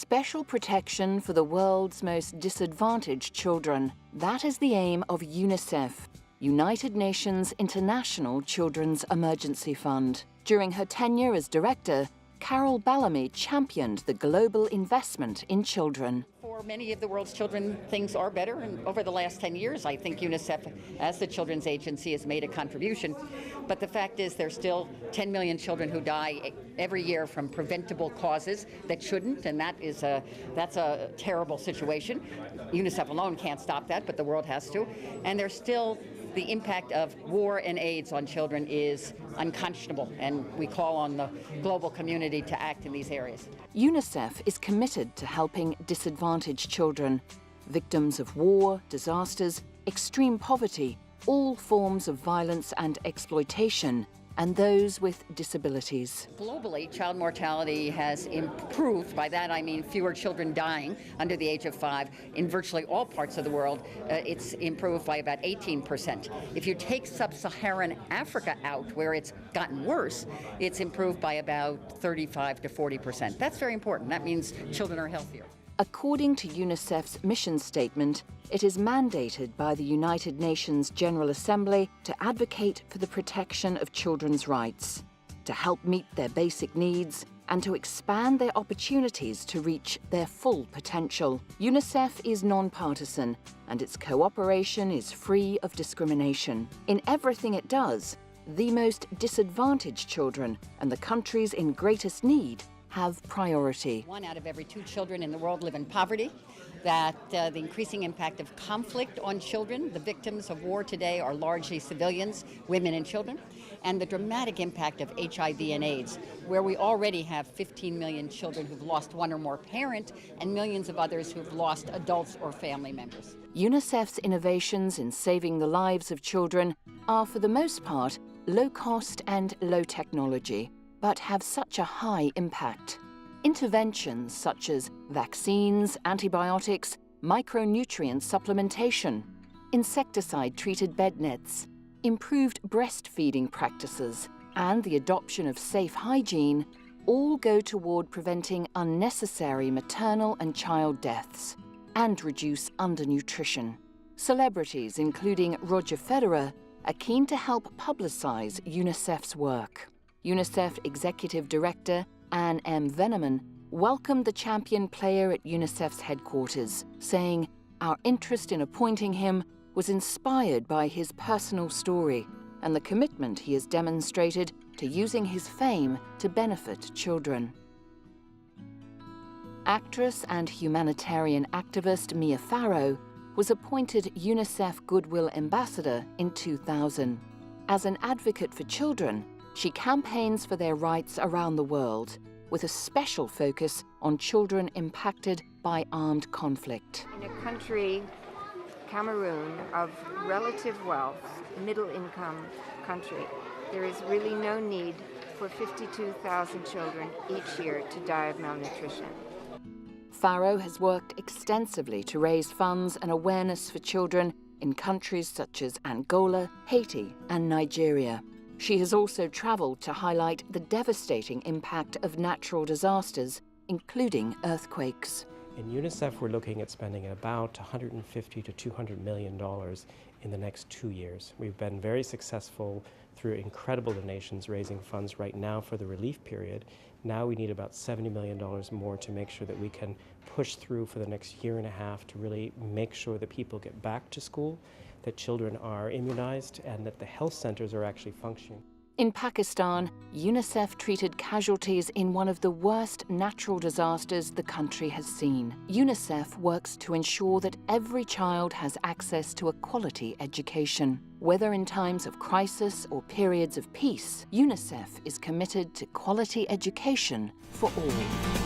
Special protection for the world's most disadvantaged children. That is the aim of UNICEF, United Nations International Children's Emergency Fund. During her tenure as director, Carol Bellamy championed the global investment in children. For many of the world's children, things are better, and over the last 10 years, I think UNICEF, as the children's agency, has made a contribution. But the fact is there's still 10 million children who die every year from preventable causes that shouldn't, and that's a terrible situation. UNICEF alone can't stop that, but the world has to. And there's still the impact of war and AIDS on children is unconscionable, and we call on the global community to act in these areas. UNICEF is committed to helping disadvantaged children, victims of war, disasters, extreme poverty, all forms of violence and exploitation, and those with disabilities. Globally, child mortality has improved. By that I mean fewer children dying under the age of 5. In virtually all parts of the world, it's improved by about 18%. If you take sub-Saharan Africa out, where it's gotten worse, it's improved by about 35 to 40%. That's very important. That means children are healthier. According to UNICEF's mission statement, it is mandated by the United Nations General Assembly to advocate for the protection of children's rights, to help meet their basic needs, and to expand their opportunities to reach their full potential. UNICEF is non-partisan, and its cooperation is free of discrimination. In everything it does, the most disadvantaged children and the countries in greatest need have priority. 1 out of every 2 children in the world live in poverty, that the increasing impact of conflict on children, the victims of war today are largely civilians, women and children, and the dramatic impact of HIV and AIDS, where we already have 15 million children who've lost one or more parent and millions of others who've lost adults or family members. UNICEF's innovations in saving the lives of children are, for the most part, low cost and low technology, but have such a high impact. Interventions such as vaccines, antibiotics, micronutrient supplementation, insecticide-treated bed nets, improved breastfeeding practices, and the adoption of safe hygiene all go toward preventing unnecessary maternal and child deaths and reduce undernutrition. Celebrities, including Roger Federer, are keen to help publicize UNICEF's work. UNICEF Executive Director Anne M. Veneman welcomed the champion player at UNICEF's headquarters, saying, "Our interest in appointing him was inspired by his personal story and the commitment he has demonstrated to using his fame to benefit children." Actress and humanitarian activist Mia Farrow was appointed UNICEF Goodwill Ambassador in 2000. As an advocate for children, she campaigns for their rights around the world, with a special focus on children impacted by armed conflict. In a country, Cameroon, of relative wealth, middle-income country, there is really no need for 52,000 children each year to die of malnutrition. Farrow has worked extensively to raise funds and awareness for children in countries such as Angola, Haiti, and Nigeria. She has also traveled to highlight the devastating impact of natural disasters, including earthquakes. In UNICEF, we're looking at spending about $150 to $200 million in the next 2 years. We've been very successful through incredible donations raising funds right now for the relief period. Now we need about $70 million more to make sure that we can push through for the next year and a half to really make sure that people get back to school, that children are immunized, and that the health centers are actually functioning. In Pakistan, UNICEF treated casualties in one of the worst natural disasters the country has seen. UNICEF works to ensure that every child has access to a quality education. Whether in times of crisis or periods of peace, UNICEF is committed to quality education for all.